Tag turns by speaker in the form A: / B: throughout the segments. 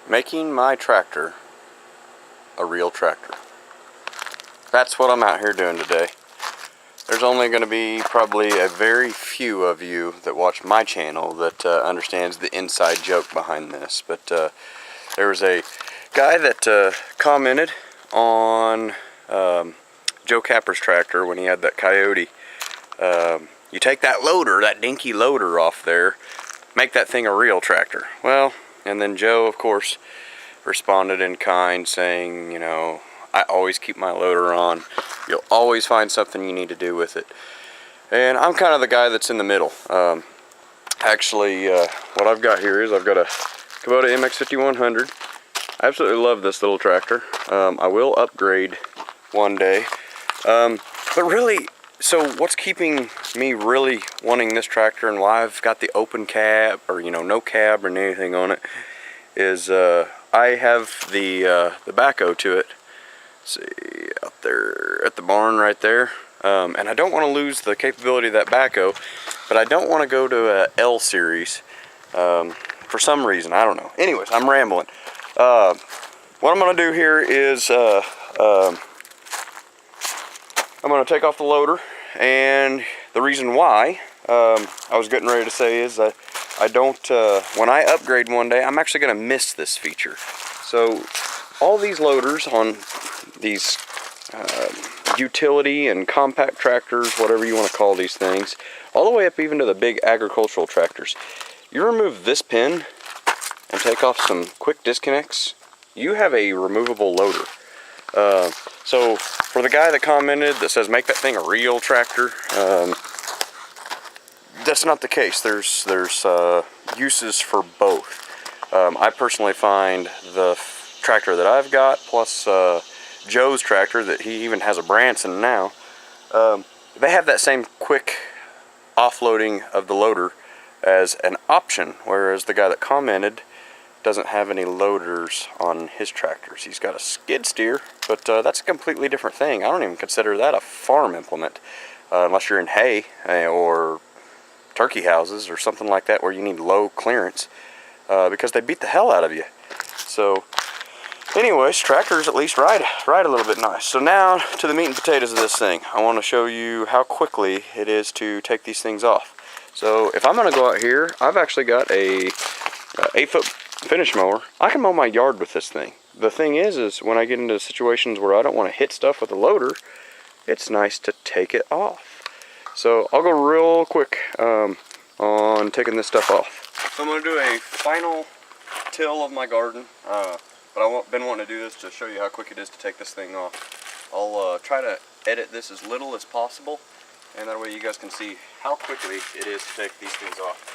A: Making my tractor a real tractor. That's what I'm out here doing today. There's only going to be probably a very few of you that watch my channel that understands the inside joke behind this. But there was a guy that commented on Joe Capper's tractor when he had that Coyote. You take that loader, that dinky loader off there, make that thing a real tractor. Well, and then Joe, of course, responded in kind, saying, you know, I always keep my loader on. You'll always find something you need to do with it. And I'm kind of the guy that's in the middle. Actually, what I've got here is I've got a Kubota MX-5100. I absolutely love this little tractor. I will upgrade one day. But really, so what's keeping me really wanting this tractor and why I've got the open cab, or you know, no cab or anything on it, is I have the backhoe to it. See, out there at the barn right there. And I don't want to lose the capability of that backhoe, but I don't want to go to a L series for some reason. I don't know. Anyways, I'm rambling. What I'm going to do here is I'm going to take off the loader, and the reason why I was getting ready to say is I don't, when I upgrade one day, I'm actually going to miss this feature. So all these loaders on these utility and compact tractors, whatever you want to call these things, all the way up even to the big agricultural tractors, you remove this pin and take off some quick disconnects, you have a removable loader. So for the guy that commented that says make that thing a real tractor, that's not the case. There's uses for both. I personally find the tractor that I've got plus Joe's tractor that he even has a Branson now, they have that same quick offloading of the loader as an option, whereas the guy that commented doesn't have any loaders on his tractors. He's got a skid steer, but that's a completely different thing. I don't even consider that a farm implement unless you're in hay or turkey houses or something like that where you need low clearance because they beat the hell out of you. So anyways, tractors at least ride a little bit nice. So now to the meat and potatoes of this thing. I want to show you how quickly it is to take these things off. So if I'm going to go out here, I've actually got a 8-foot finish mower. I can mow my yard with this thing. The thing is when I get into situations where I don't want to hit stuff with a loader, it's nice to take it off. So I'll go real quick on taking this stuff off. So I'm going to do a final till of my garden. But I've been wanting to do this to show you how quick it is to take this thing off. I'll try to edit this as little as possible, and that way you guys can see how quickly it is to take these things off.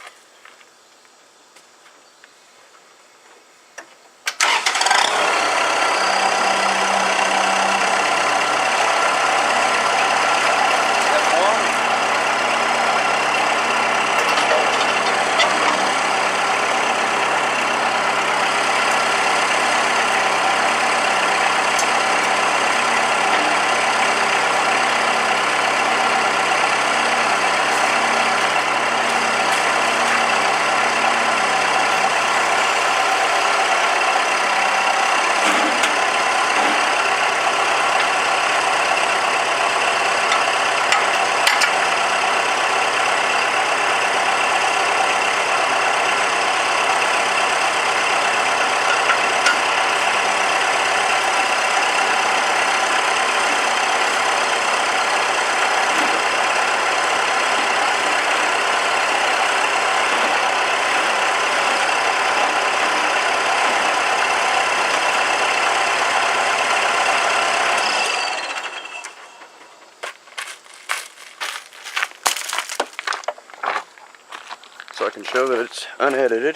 A: So I can show that it's unedited.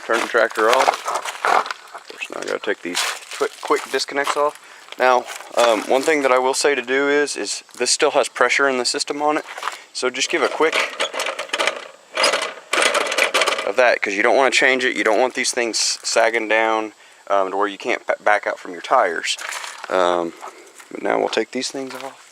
A: Turn the tractor off. Of course, now I gotta take these quick disconnects off. Now, one thing that I will say to do is this still has pressure in the system on it. So just give a quick of that, because you don't want to change it. You don't want these things sagging down to where you can't back out from your tires. But now we'll take these things off.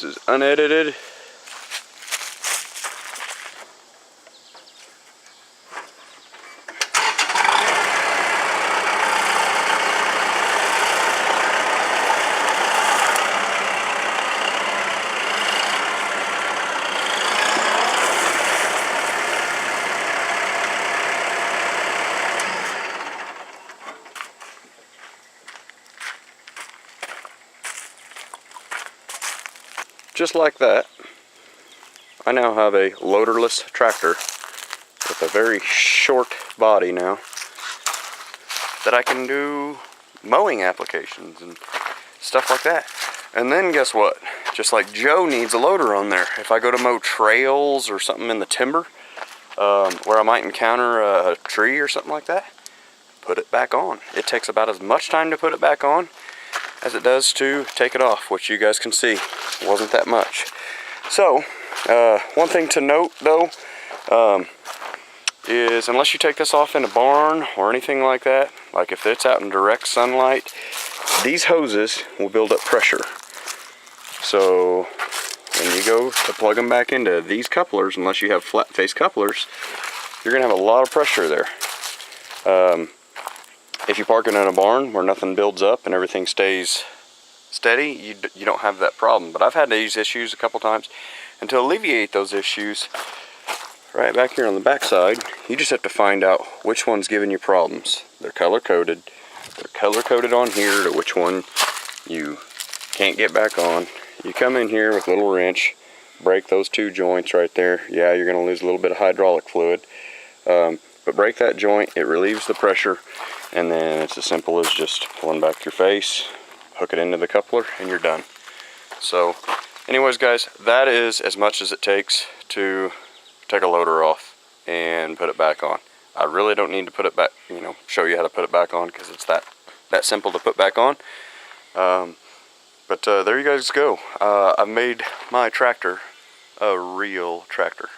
A: This is unedited. Just like that, I now have a loaderless tractor with a very short body now that I can do mowing applications and stuff like that. And then guess what? Just like Joe needs a loader on there. If I go to mow trails or something in the timber, where I might encounter a tree or something like that, put it back on. It takes about as much time to put it back on as it does to take it off, which you guys can see it wasn't that much. So one thing to note though is unless you take this off in a barn or anything like that, like if it's out in direct sunlight, these hoses will build up pressure. So when you go to plug them back into these couplers, unless you have flat face couplers, you're gonna have a lot of pressure there. If you park it in a barn where nothing builds up and everything stays steady, you don't have that problem. But I've had these issues a couple times. And to alleviate those issues, right back here on the back side, you just have to find out which one's giving you problems. They're color coded. They're color coded on here to which one you can't get back on. You come in here with a little wrench, break those two joints right there. Yeah, you're going to lose a little bit of hydraulic fluid. But break that joint, it relieves the pressure, and then it's as simple as just pulling back your face, hook it into the coupler, and you're done. So anyways guys, that is as much as it takes to take a loader off and put it back on. I really don't need to put it back, show you how to put it back on, because it's that simple to put back on. But there you guys go. I've made my tractor a real tractor.